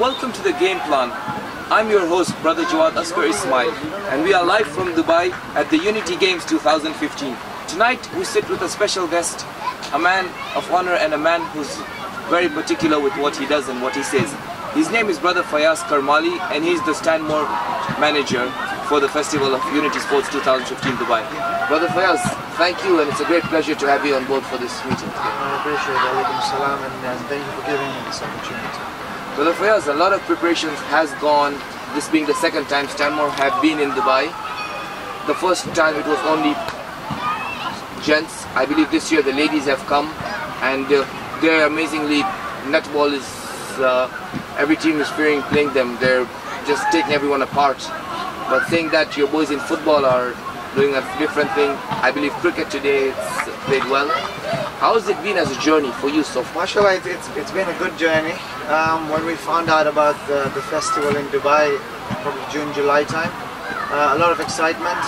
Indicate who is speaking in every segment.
Speaker 1: welcome to the game plan. I'm your host, Brother Jawad Asghar Ismail, and we are live from Dubai at the Unity Games 2015. Tonight we sit with a special guest, a man of honor and a man who's very particular with what he does and what he says. His name is Brother Fayyaz Fermali, and he's the Stanmore manager for the Festival of Unity Sports 2015 Dubai. Brother Fayyaz, thank you, and it's a great pleasure to have you on board for this meeting today.
Speaker 2: I appreciate it. Alaikum salam, and thank you for giving me this opportunity.
Speaker 1: Brother Fayyaz, a lot of preparations has gone, this being the second time Stanmore have been in Dubai. The first time it was only gents. I believe this year the ladies have come, and they're amazingly, netball is, every team is fearing playing them. They're just taking everyone apart. But saying that, your boys in football are doing a different thing. I believe cricket today it's played well. How has it been as a journey for you so far?
Speaker 2: Mashallah, it's been a good journey. When we found out about the festival in Dubai, probably June, July time, a lot of excitement,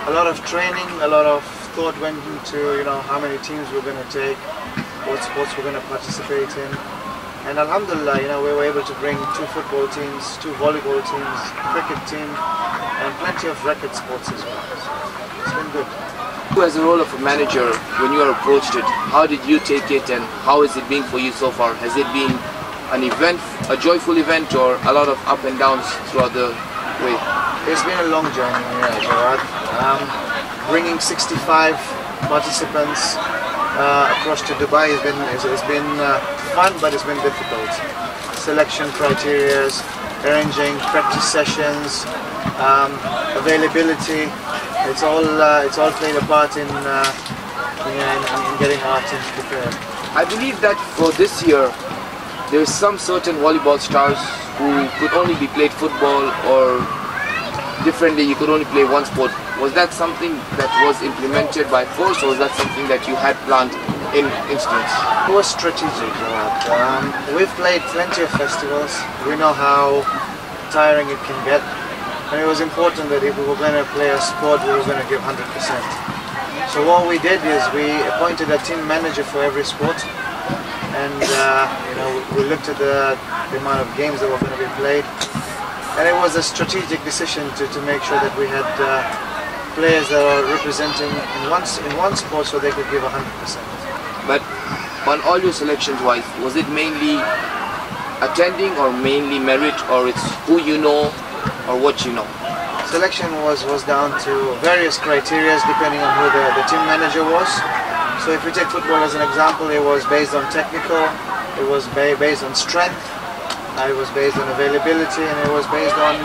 Speaker 2: a lot of training, a lot of thought went into how many teams we're going to take, what sports we're going to participate in. And alhamdulillah, we were able to bring 2 football teams, 2 volleyball teams, cricket team, and plenty of racket sports as well. So it's been good.
Speaker 1: You as a role of a manager, when you are approached it, how did you take it and how has it been for you so far? Has it been an event, a joyful event, or a lot of up and downs throughout the way?
Speaker 2: It's been a long journey, Jawad. Bringing 65 participants across to Dubai has been fun, but it's been difficult. Selection criteria, arranging practice sessions, availability. It's all played a part in getting our teams prepared.
Speaker 1: I believe that for this year, there's some certain volleyball stars who could only be played football, or differently, you could only play one sport. Was that something that was implemented by force, or was that something that you had planned in instance?
Speaker 2: It was strategic. We've played plenty of festivals. We know how tiring it can get. And it was important that if we were going to play a sport, we were going to give 100%. So what we did is we appointed a team manager for every sport, and we looked at the amount of games that were going to be played, and it was a strategic decision to make sure that we had players that are representing in one sport, so they could give 100%.
Speaker 1: But on all your selections wise, was it mainly attending or mainly merit, or it's who you know or what you know?
Speaker 2: Selection was down to various criteria depending on who the team manager was. So if we take football as an example, it was based on technical, it was based on strength, it was based on availability, and it was based on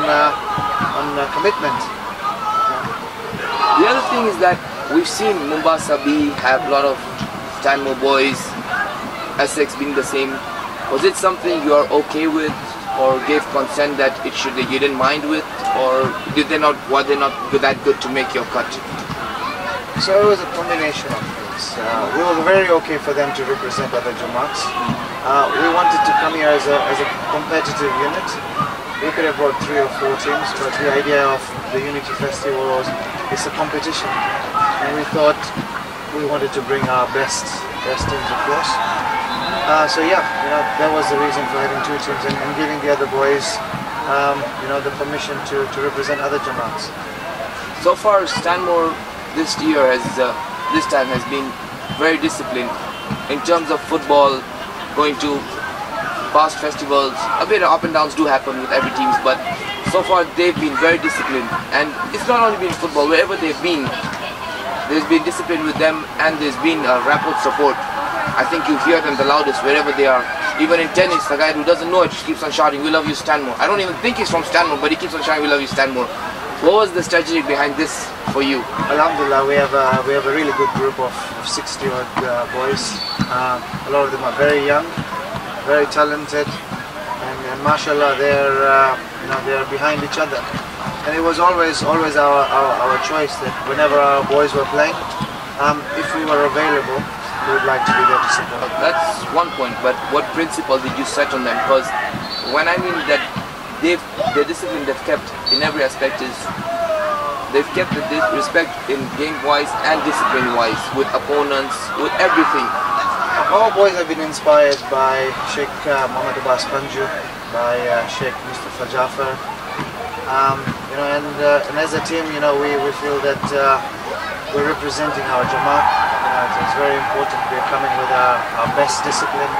Speaker 2: commitment.
Speaker 1: The other thing is that we've seen Mombasa have a lot of Stanmore boys, Essex being the same. Was it something you are okay with, or gave consent that you didn't mind with, or were they not that good to make your cut?
Speaker 2: So it was a combination of things. We were very okay for them to represent other Jamaats. We wanted to come here as a competitive unit. We could have brought 3 or 4 teams, but the idea of the Unity Festival was it's a competition, and we thought we wanted to bring our best teams across. So yeah, that was the reason for having 2 teams and giving the other boys, the permission to represent other Jamaats.
Speaker 1: So far, Stanmore this time has been very disciplined in terms of football, going to past festivals. A bit of up and downs do happen with every team, but so far they've been very disciplined. And it's not only been football, wherever they've been, there's been discipline with them, and there's been a rapid support. I think you hear them the loudest wherever they are. Even in tennis, the guy who doesn't know it just keeps on shouting, "We love you, Stanmore." I don't even think he's from Stanmore, but he keeps on shouting, "We love you, Stanmore." What was the strategy behind this for you?
Speaker 2: Alhamdulillah, we have a really good group of 60 odd boys. A lot of them are very young, very talented, and mashallah, they're behind each other. And it was always our choice that whenever our boys were playing, if we were available, we would like to be there to support.
Speaker 1: That's one point, but what principle did you set on them? Because when I mean that the discipline they've kept in every aspect is they've kept the respect in game-wise and discipline-wise, with opponents, with everything.
Speaker 2: Our boys have been inspired by Sheikh Mohammed Abbas Panju, by Sheikh Mustafa Jafar. And as a team, we feel that we're representing our Jamaat. It's very important. We're coming with our best discipline.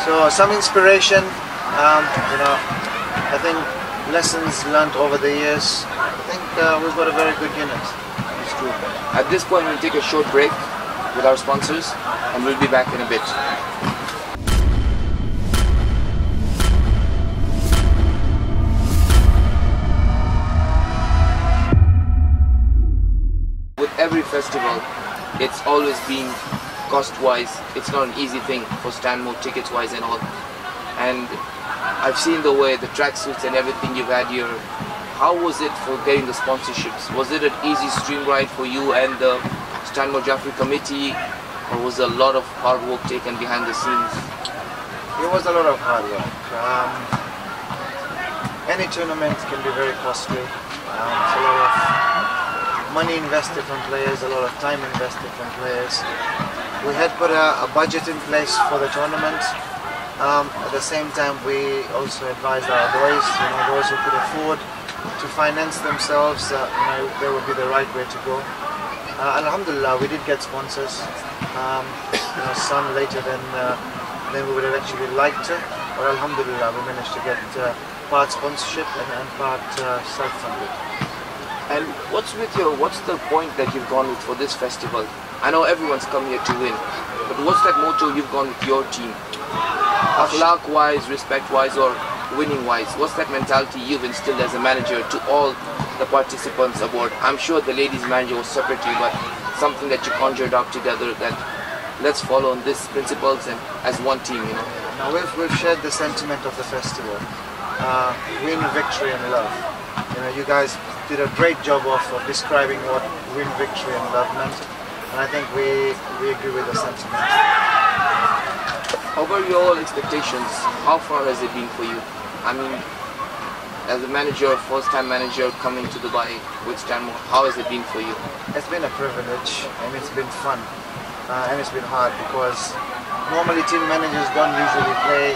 Speaker 2: So some inspiration. I think lessons learned over the years. I think we've got a very good unit.
Speaker 1: It's true. At this point, we'll take a short break with our sponsors, and we'll be back in a bit. With every festival, it's always been cost-wise. It's not an easy thing for Stanmore, tickets-wise and all. And I've seen the way the tracksuits and everything you've had here. How was it for getting the sponsorships? Was it an easy stream ride for you and the Stanmore Jaffrey committee, or was a lot of hard work taken behind the scenes?
Speaker 2: It was a lot of hard work. Any tournament can be very costly. It's a lot of money invested from players, a lot of time invested from players. We had put a budget in place for the tournament. At the same time, we also advised our boys, those who could afford to finance themselves, they would be the right way to go. Alhamdulillah, we did get sponsors. Some later than we would have actually liked to, but Alhamdulillah, we managed to get part sponsorship and part self-funded.
Speaker 1: And what's the point that you've gone with for this festival? I know everyone's come here to win, but what's that motto you've gone with your team? Akhlaq-wise, respect-wise, or winning-wise? What's that mentality you've instilled as a manager to all the participants aboard? I'm sure the ladies' manager was separately, but something that you conjured up together, that let's follow on these principles and as one team,
Speaker 2: Now we've shared the sentiment of the festival. Win, victory and love. You guys did a great job of describing what win, victory and love meant. And I think we agree with the sentiment.
Speaker 1: Over your expectations, how far has it been for you? I mean, as a manager, first-time manager coming to Dubai with Stanmore, how has it been for you?
Speaker 2: It's been a privilege and it's been fun. And it's been hard because normally team managers don't usually play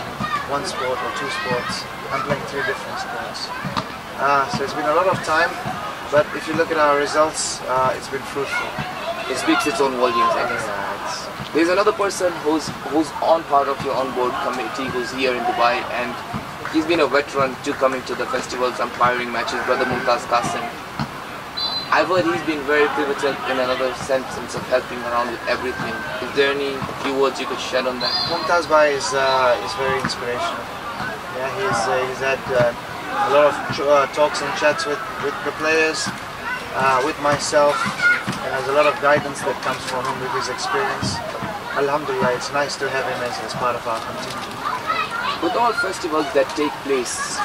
Speaker 2: one sport or two sports. I'm playing 3 different sports. So it's been a lot of time, but if you look at our results, it's been fruitful.
Speaker 1: It speaks its own volumes, I guess.
Speaker 2: Yeah,
Speaker 1: there's another person who's on part of your onboard committee who's here in Dubai, and he's been a veteran to coming to the festivals, umpiring matches, Brother Mumtaz Qasim. I've heard he's been very pivotal in another sense of helping around with everything. Is there any few words you could shed on that?
Speaker 2: Mumtaz Bhai is very inspirational. Yeah, he's had a lot of talks and chats with the players, with myself, and there's a lot of guidance that comes from him with his experience. Alhamdulillah, it's nice to have him as part of our contingent.
Speaker 1: With all festivals that take place,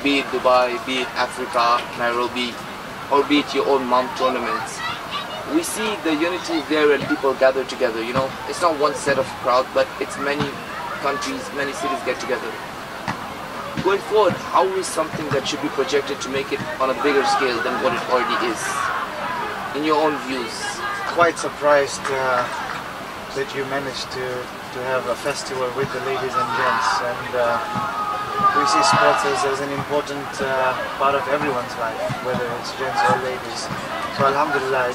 Speaker 1: be it Dubai, be it Africa, Nairobi, or be it your own mom tournaments, we see the unity there and people gather together, It's not one set of crowd, but it's many countries, many cities get together. Going forward, how is something that should be projected to make it on a bigger scale than what it already is? In your own views?
Speaker 2: Quite surprised that you managed to have a festival with the ladies and gents, and we see sports as an important part of everyone's life, whether it's gents or ladies. So Alhamdulillah,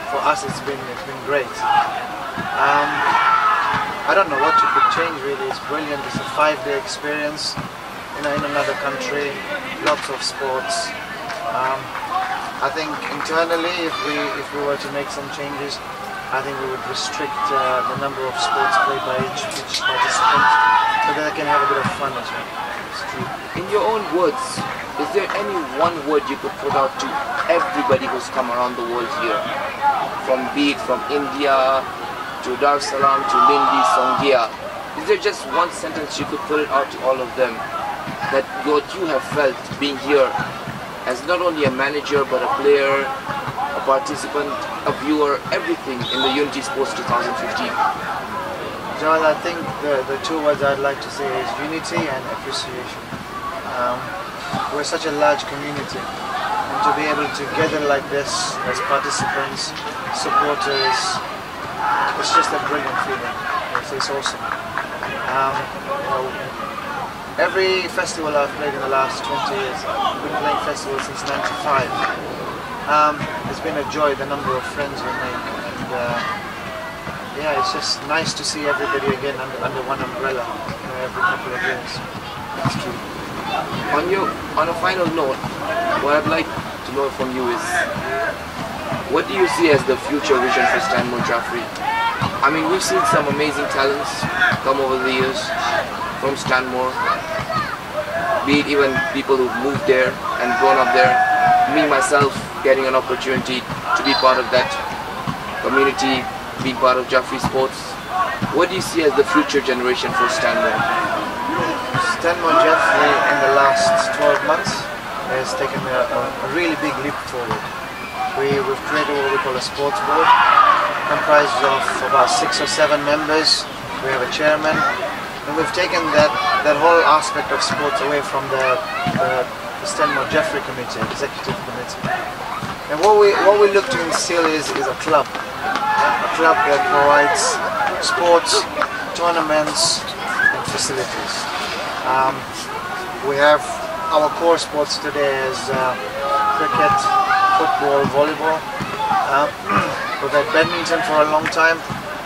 Speaker 2: for us it's been great. I don't know what you could change really. It's brilliant. It's a 5-day experience in another country, lots of sports. I think internally, if we were to make some changes, I think we would restrict the number of sports played by each participant so that they can have a bit of fun as well.
Speaker 1: In your own words, is there any one word you could put out to everybody who's come around the world here? From India to Dar es Salaam to Lindi, Songea. Is there just one sentence you could put it out to all of them? That what you have felt being here as not only a manager but a player, a participant, a viewer, everything in the Unity Sports 2015?
Speaker 2: Jawad, I think the 2 words I'd like to say is unity and appreciation. We're such a large community, and to be able to gather like this as participants, supporters, it's just a brilliant feeling. it's awesome. Every festival I've played in the last 20 years, I've been playing festivals since '95. It's been a joy, the number of friends we make, and yeah, it's just nice to see everybody again under one umbrella every couple of years.
Speaker 1: That's true. On a final note, what I'd like to know from you is, what do you see as the future vision for Stanmore Jaffrey? I mean, we've seen some amazing talents come over the years from Stanmore, be it even people who've moved there and grown up there. Me, myself, getting an opportunity to be part of that community, being part of Jaffrey Sports. What do you see as the future generation for Stanmore?
Speaker 2: Stanmore Jaffrey in the last 12 months has taken a really big leap forward. We've created what we call a sports board, comprised of about 6 or 7 members. We have a chairman, and we've taken that whole aspect of sports away from the Stanmore Jaffrey committee, executive committee. And what we look to instill is a club that provides sports, tournaments, and facilities. We have our core sports today as cricket, football, volleyball. We've had badminton for a long time.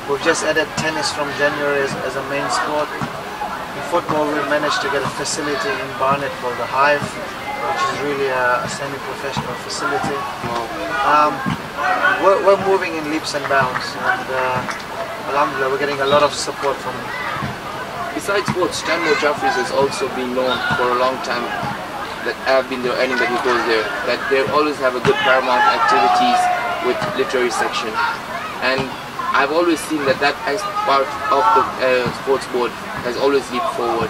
Speaker 2: We've just added tennis from January as a main sport. In football, we've managed to get a facility in Barnet called the Hive, which is really a semi-professional facility. We're moving in leaps and bounds, and alhamdulillah, we're getting a lot of support from.
Speaker 1: Besides sports, Stanmore Jaffrey's has also been known for a long time that I've been there, anybody who goes there, that they always have a good paramount activities with literary section, and I've always seen that as part of the sports board has always leaped forward.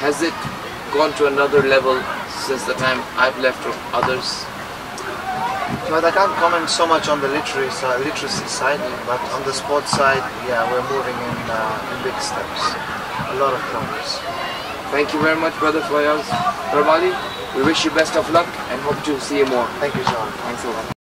Speaker 1: Has it gone to another level since the time I've left from others?
Speaker 2: But I can't comment so much on the literacy side, but on the sports side, yeah, we're moving in big steps. A lot of progress.
Speaker 1: Thank you very much, brother Fayyaz. Fermali, we wish you best of luck and hope to see you more.
Speaker 2: Thank you, John.
Speaker 1: Thanks a lot.